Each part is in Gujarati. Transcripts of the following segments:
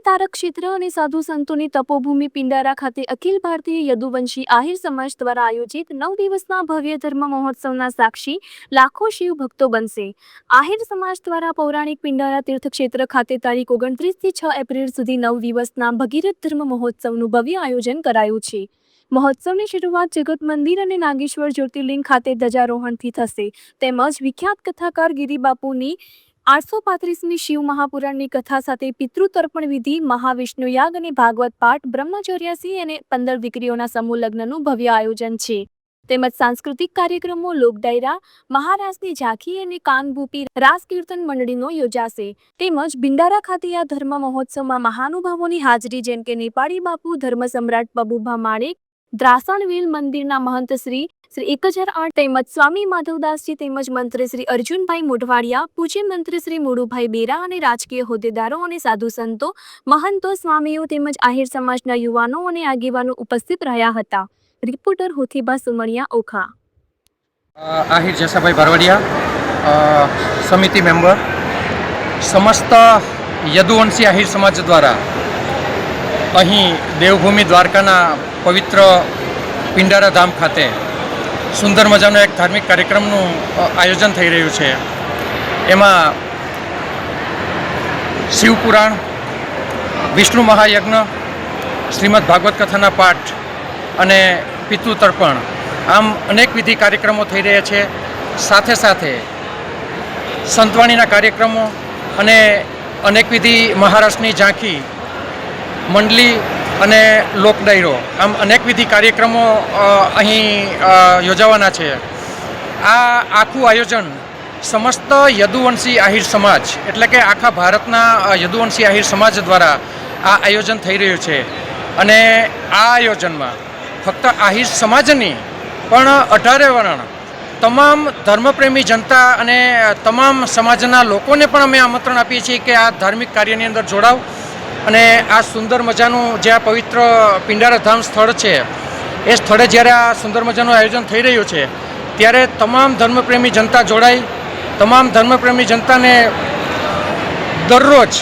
તારક ક્ષેત્ર અને સાધુ સંતોની તપોભૂમિ પિંડારા ખાતે અખિલ ભારતીય યદુવંશી આહિર સમાજ દ્વારા આયોજિત 9 દિવસના ભવ્ય ધર્મ મહોત્સવના સાક્ષી લાખો શિવ ભક્તો બનશે। આહિર સમાજ દ્વારા પૌરાણિક પિંડારા તીર્થક્ષેત્ર ખાતે તારીખ 29 થી 6 એપ્રિલ સુધી 9 દિવસના ભગીરથ ધર્મ મહોત્સવનું ભવ્ય આયોજન કરાયું છે। મહોત્સવની શરૂઆત જગત મંદિર અને નાગેશ્વર જ્યોતિર્લિંગ ખાતે ધ્વજારોહણથી થશે, તેમજ વિખ્યાત કથાકાર ગિરિબાપુની 835મી શિવ મહાપુરાણની કથા સાથે પિતૃતર્પણ વિધિ, મહાવિષ્ણુ યાગ અને ભાગવત પાઠ, બ્રહ્મચર્યાસી અને 15 દીકરીઓના સમૂહ લગ્નનું ભવ્ય આયોજન છે। તેમજ સાંસ્કૃતિક કાર્યક્રમો, લોક ડાયરા, મહારાજની ઝાંખી અને કાનભૂપી રાસ કીર્તન મંડળીનો યોજાશે। તેમજ પિંડારા ખાતે આ ધર્મ મહોત્સવમાં મહાનુભાવોની હાજરી જેમ કે નેપાળી બાપુ, ધર્મ સમ્રાટ પબુભા માણેક, દ્રાસણવેલ મંદિરના મહંત શ્રી 1008 તેમજ સ્વામી માધવદાસજી તેમજ મંત્રી શ્રી અર્જુનભાઈ મોઢવાડિયા, પૂજ્ય મંત્રી શ્રી મોડુભાઈ બેરા અને રાજકીય હોદ્દેદારો અને સાધુ સંતો, મહંતો, સ્વામીઓ તેમજ આહિર સમાજના યુવાનો અને આગેવાનો ઉપસ્થિત રહ્યા હતા। રિપોર્ટર હોથીબા સુમણિયા, ઓખા। આહિર જસાભાઈ ભરવાડિયા, સમિતિ મેમ્બર, સમસ્ત યદુવંશી આહિર સમાજ દ્વારા અહીં દેવભૂમિ દ્વારકાના પવિત્ર પિંડારા ધામ ખાતે સુંદર મજાનો એક ધાર્મિક કાર્યક્રમનું આયોજન થઈ રહ્યું છે। એમાં શિવપુરાણ, વિષ્ણુ મહાયજ્ઞ, શ્રીમદ ભાગવત કથાના પાઠ અને પિતૃતર્પણ આમ અનેકવિધિ કાર્યક્રમો થઈ રહ્યા છે। સાથે સાથે સંતવાણીના કાર્યક્રમો અને અનેકવિધિ મહારાષ્ટ્રની ઝાંખી, મંડલી અને લોક ડાયરો આમ અનેકવિધિ કાર્યક્રમો અહીં યોજાવાના છે। આ આખું આયોજન સમસ્ત યદુવંશી આહિર સમાજ એટલે કે આખા ભારતના યદુવંશી આહિર સમાજ દ્વારા આ આયોજન થઈ રહ્યું છે। અને આ આયોજનમાં ફક્ત આહિર સમાજ નહીં પણ 18 વર્ણ તમામ ધર્મપ્રેમી જનતા અને તમામ સમાજના લોકોને પણ અમે આમંત્રણ આપીએ છીએ કે આ ધાર્મિક કાર્યની અંદર જોડાવ અને આ સુંદર મજાનું જે આ પવિત્ર પિંડારા ધામ સ્થળ છે એ સ્થળે જ્યારે આ સુંદર મજાનું આયોજન થઈ રહ્યું છે ત્યારે તમામ ધર્મપ્રેમી જનતા જોડાય। તમામ ધર્મપ્રેમી જનતાને દરરોજ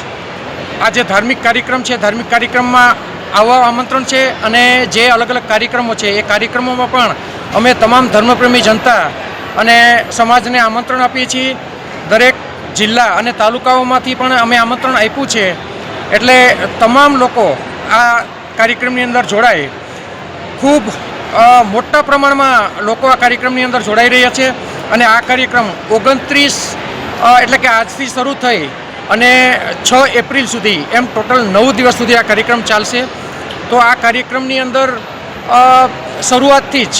આ જે ધાર્મિક કાર્યક્રમ છે ધાર્મિક કાર્યક્રમમાં આવવા આમંત્રણ છે। અને જે અલગ અલગ કાર્યક્રમો છે એ કાર્યક્રમોમાં પણ અમે તમામ ધર્મપ્રેમી જનતા અને સમાજને આમંત્રણ આપીએ છીએ। દરેક જિલ્લા અને તાલુકાઓમાંથી પણ અમે આમંત્રણ આપ્યું છે, એટલે તમામ લોકો આ કાર્યક્રમની અંદર જોડાય। ખૂબ મોટા પ્રમાણમાં લોકો આ કાર્યક્રમની અંદર જોડાઈ રહ્યા છે અને આ કાર્યક્રમ 29 એટલે કે આજથી શરૂ થઈ અને 6 એપ્રિલ સુધી એમ ટોટલ 9 દિવસ સુધી આ કાર્યક્રમ ચાલશે। તો આ કાર્યક્રમની અંદર શરૂઆતથી જ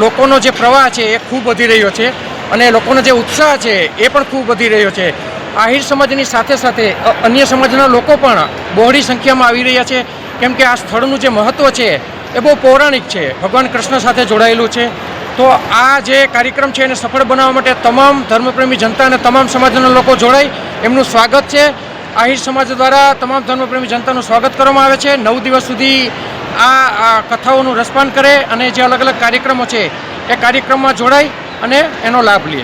લોકોનો જે પ્રવાહ છે એ ખૂબ વધી રહ્યો છે અને લોકોનો જે ઉત્સાહ છે એ પણ ખૂબ વધી રહ્યો છે। આહિર સમાજની સાથે સાથે અન્ય સમાજના લોકો પણ બહોળી સંખ્યામાં આવી રહ્યા છે, કેમ કે આ સ્થળનું જે મહત્ત્વ છે એ બહુ પૌરાણિક છે, ભગવાન કૃષ્ણ સાથે જોડાયેલું છે। તો આ જે કાર્યક્રમ છે એને સફળ બનાવવા માટે તમામ ધર્મપ્રેમી જનતા અને તમામ સમાજના લોકો જોડાય એમનું સ્વાગત છે। આહિર સમાજ દ્વારા તમામ ધર્મપ્રેમી જનતાનું સ્વાગત કરવામાં આવે છે। 9 દિવસ સુધી આ કથાઓનું રસપાન કરે અને જે અલગ અલગ કાર્યક્રમો છે એ કાર્યક્રમમાં જોડાય અને એનો લાભ લે।